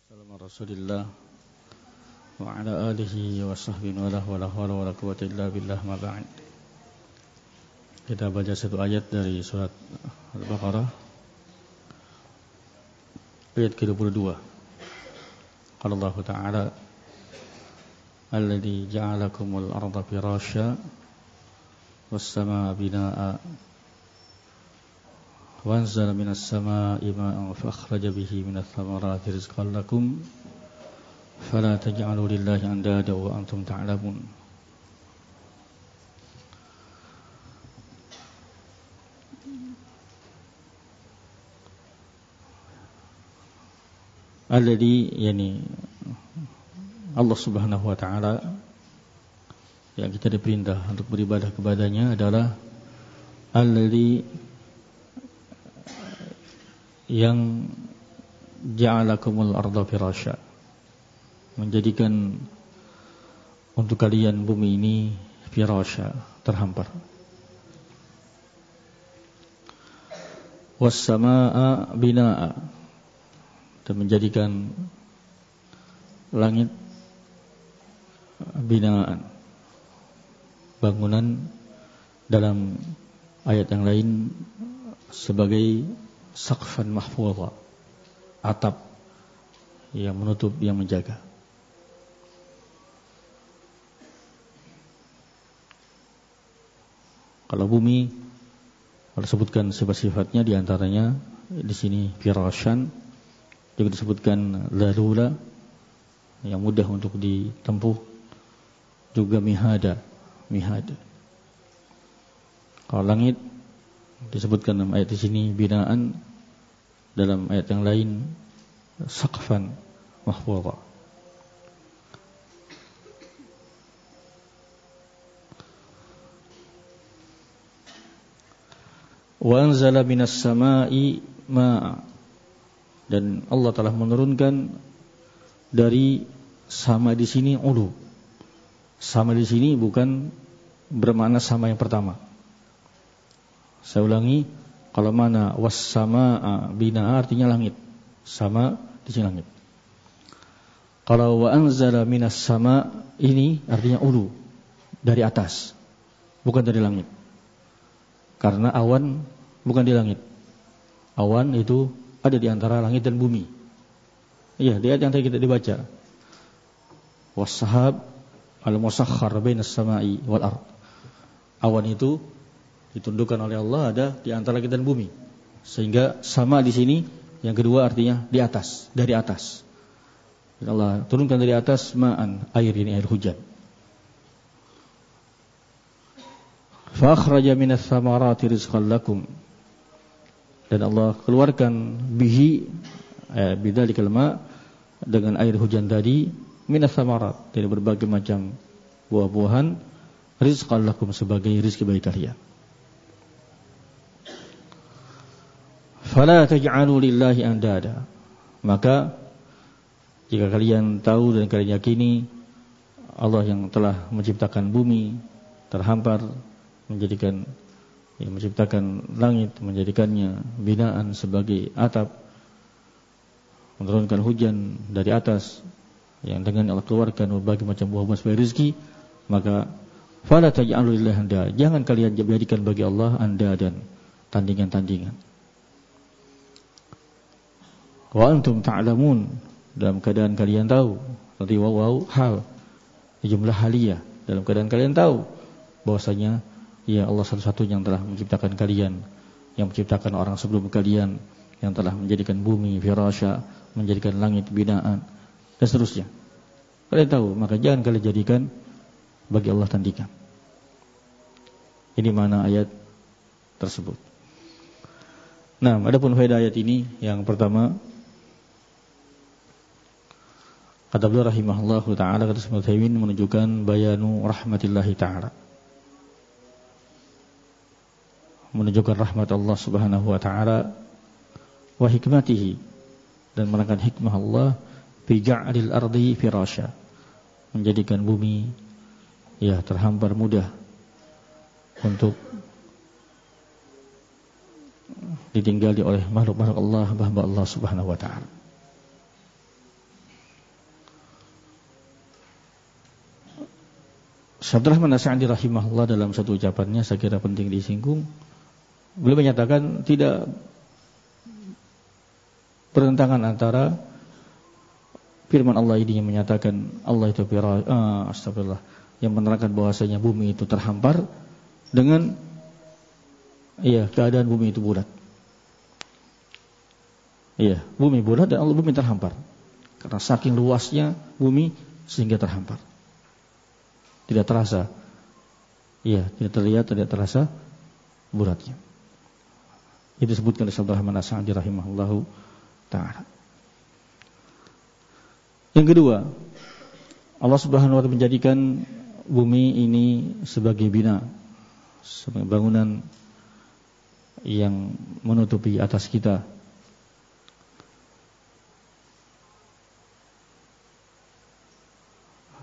Assalamualaikum Rasulillah wa ala alihi wa sahbihi wa la hawla wa la quwwata illa billah ma ba'd. Kita baca satu ayat dari surat Al-Baqarah ayat ke-22. Qala Allah Ta'ala alladzi ja'alakumul arda firasya was samaa binaa'a وأنزل من السماء ماء فأخرج به من الثمرات رزقا لكم فلا تجعلوا لله أندادا وأنتم تعلمون. Alladzi yani Allah Subhanahu wa taala yang kita diperintah untuk beribadah kepadanya adalah alladzi yang ja'alakumul arda firasya, menjadikan untuk kalian bumi ini firasya, terhampar. Was samaa binaa'a, dan menjadikan langit binaan, bangunan. Dalam ayat yang lain sebagai saqfan mahfudha, atap yang menutup, yang menjaga. Kalau bumi, kalau disebutkan sifat-sifatnya, diantaranya di sini firasyan, juga disebutkan lalula, yang mudah untuk ditempuh, juga mihada. Kalau langit disebutkan dalam ayat di sini binaan, dalam ayat yang lain saqfan mahfudha. Wa anzala minas samaa'i maa'a, dan Allah telah menurunkan dari sama di sini ulu. Sama di sini bukan bermakna sama yang pertama. Saya ulangi, kalau mana was-samaa binaa artinya langit. Sama di sini langit. Kalau wa anzala minas sama ini artinya ulu, dari atas, bukan dari langit. Karena awan bukan di langit. Awan itu ada di antara langit dan bumi. Iya, di ayat yang tadi kita dibaca. Was-sahab al-musakhkhar bainas samai wal ard. Awan itu ditundukkan oleh Allah ada di antara langit dan bumi. Sehingga sama di sini yang kedua artinya di atas, dari atas. Dan Allah turunkan dari atas ma'an, air, ini air hujan. Fa akhraja minas samarati rizqan lakum, dan Allah keluarkan bihi bidzalikal ma', dengan air hujan tadi, minas samarat, dari berbagai macam buah-buahan, rizqan lakum, sebagai rizki bagi kalian. Fala taj'alu lillahi andada, maka jika kalian tahu dan kalian yakini Allah yang telah menciptakan bumi terhampar, menciptakan langit, menjadikannya binaan sebagai atap, menurunkan hujan dari atas yang dengan Allah keluarkan berbagai macam buah-buahan sebagai rezeki, maka fala taj'alu lillahi andada, jangan kalian jadikan bagi Allah andadan, tandingan-tandingan. Wa antum ta'lamun, dalam keadaan kalian tahu. Tadi waw hal, jumlah haliyah, dalam keadaan kalian tahu bahwasanya ya Allah satu-satunya yang telah menciptakan kalian, yang menciptakan orang sebelum kalian, yang telah menjadikan bumi firasya, menjadikan langit binaan, dan seterusnya. Kalian tahu, maka jangan kalian jadikan bagi Allah tandingan. Ini mana ayat tersebut. Nah, adapun faedah ayat ini, yang pertama, kata beliau rahimahullahu ta'ala, kata Syekh Utsaimin, menunjukkan bayanu rahmatillahi ta'ala, menunjukkan rahmat Allah subhanahu wa ta'ala, wa hikmatihi, dan menerangkan hikmah Allah fi ja'alil ardi firasya, menjadikan bumi ya terhampar mudah untuk ditinggali oleh makhluk-makhluk Allah, hamba Allah subhanahu wa ta'ala. Syekh Abdul Rahman As-Sa'di rahimahullah dalam satu ucapannya saya kira penting disinggung. Beliau menyatakan tidak pertentangan antara firman Allah ini yang menyatakan Allah itu astagfirullah, yang menerangkan bahwasanya bumi itu terhampar dengan keadaan bumi itu bulat. Bumi bulat dan Allah bumi terhampar. Karena saking luasnya bumi sehingga terhampar. Tidak terasa. Tidak terlihat, tidak terasa bulatnya. Itu disebutkan oleh Syekh Abdul Rahman As-Sa'di rahimahullahu ta'ala. Yang kedua, Allah Subhanahu wa ta'ala menjadikan bumi ini sebagai bina, sebagai bangunan yang menutupi atas kita.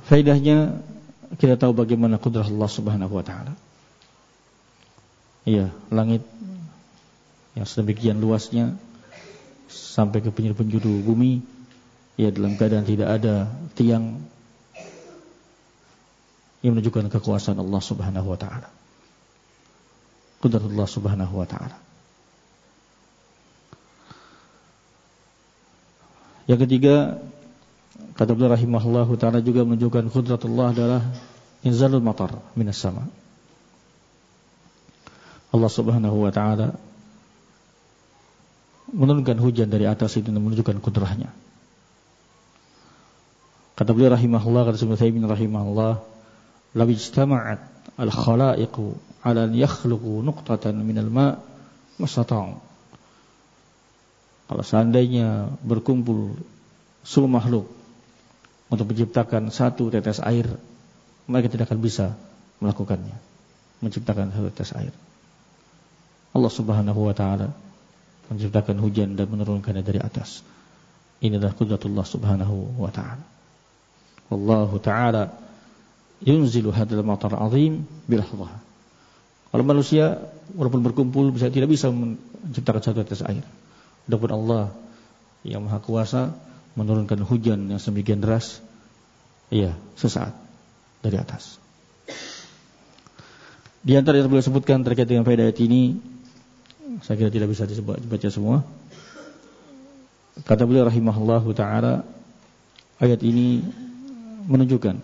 Faedahnya kita tahu bagaimana kudrah Allah Subhanahu wa ta'ala. Langit yang sedemikian luasnya sampai ke penjuru bumi, dalam keadaan tidak ada tiang, yang menunjukkan kekuasaan Allah Subhanahu wa ta'ala. Kudrah Allah Subhanahu wa ta'ala. Yang ketiga, kata beliau rahimahullahu ta'ala juga menunjukkan qudratullah adalah inzalul matar minas sama. Allah Subhanahu wa ta'ala menurunkan hujan dari atas itu menunjukkan kudrahnya. Kata beliau rahimahullah, kata Syekh Utsaimin rahimahullah, law ijtama'at al-khalaiqu 'ala an yakhluqu nuqtatan minal ma' mastata'u. Kalau seandainya berkumpul seluruh makhluk untuk menciptakan satu tetes air, mereka tidak akan bisa melakukannya, menciptakan satu tetes air. Allah Subhanahu wa ta'ala menciptakan hujan dan menurunkannya dari atas. Inilah qudratullah Subhanahu wa ta'ala. Wallahu ta'ala yunzilu hadzal matar azim bilahzah. Kalau manusia walaupun berkumpul tidak bisa menciptakan satu tetes air. Adapun Allah yang Maha Kuasa menurunkan hujan yang sedemikian deras, sesaat dari atas. Di antara yang beliau sebutkan terkait dengan faedah ayat ini, saya kira tidak bisa dibaca semua. Kata beliau rahimahullahu ta'ala, ayat ini menunjukkan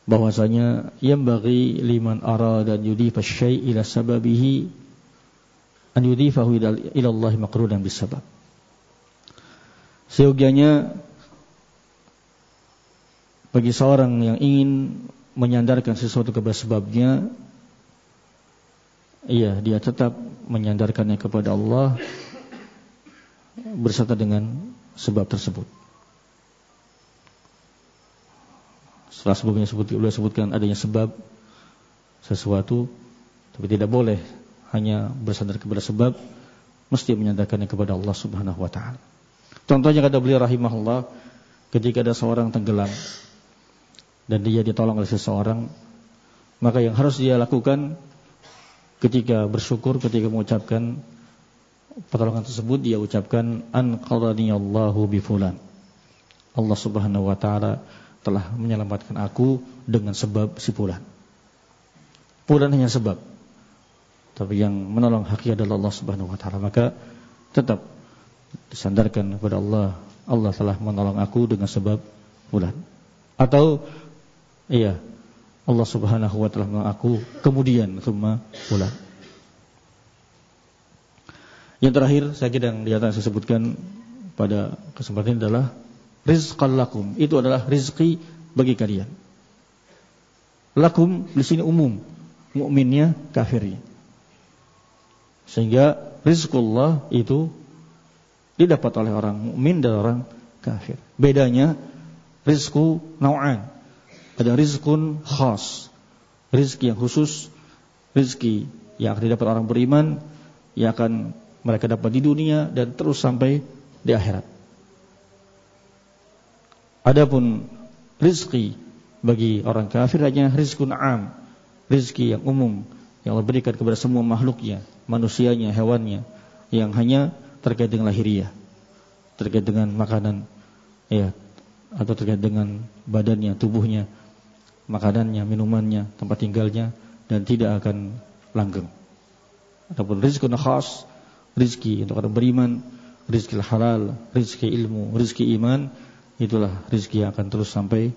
bahwasanya yang bagi liman arada yudifa syai' ila sababihi an yudifahu ila Allah maqrunan bis sabab. Seyogianya bagi seorang yang ingin menyandarkan sesuatu kepada sebabnya, dia tetap menyandarkannya kepada Allah berserta dengan sebab tersebut. Setelah sebelumnya beliau sebutkan adanya sebab sesuatu, tapi tidak boleh hanya bersandar kepada sebab, mesti menyandarkannya kepada Allah Subhanahu wa ta'ala. Contohnya kata beliau rahimahullah, ketika ada seorang tenggelam dan dia ditolong oleh seseorang, maka yang harus dia lakukan ketika bersyukur, ketika mengucapkan pertolongan tersebut, dia ucapkan anqadhaniyallahu bi fulan. Allah Subhanahu wa ta'ala telah menyelamatkan aku dengan sebab si fulan. Fulan hanya sebab, tapi yang menolong hakiki adalah Allah Subhanahu wa ta'ala. Maka tetap disandarkan kepada Allah. Allah telah menolong aku dengan sebab fulan. Atau Allah Subhanahu wa ta'ala menolong aku kemudian summa fulan. Yang terakhir saya kira yang di atas saya sebutkan pada kesempatan ini adalah rizqan lakum. Itu adalah rizki bagi kalian. Lakum di sini umum, mukminnya, kafirnya. Sehingga rizqullah itu didapat oleh orang mukmin dan orang kafir. Bedanya rizqu nau'an. Ada rizqun khas, rizki yang khusus, rizki yang akan didapat orang beriman, yang akan mereka dapat di dunia dan terus sampai di akhirat. Adapun rizki bagi orang kafir hanya rizqun am, rizki yang umum yang Allah berikan kepada semua makhluknya, manusianya, hewannya, yang hanya terkait dengan lahiriah, terkait dengan makanan, atau terkait dengan badannya, tubuhnya, makanannya, minumannya, tempat tinggalnya, dan tidak akan langgeng. Ataupun rizqun khas, rizki untuk orang beriman, rizki halal, rizki ilmu, rizki iman, itulah rizki yang akan terus sampai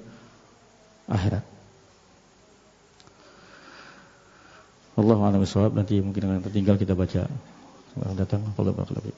akhirat. Wallahu a'lam bishawab. Nanti mungkin akan tertinggal kita baca yang datang. Wallahu a'lam.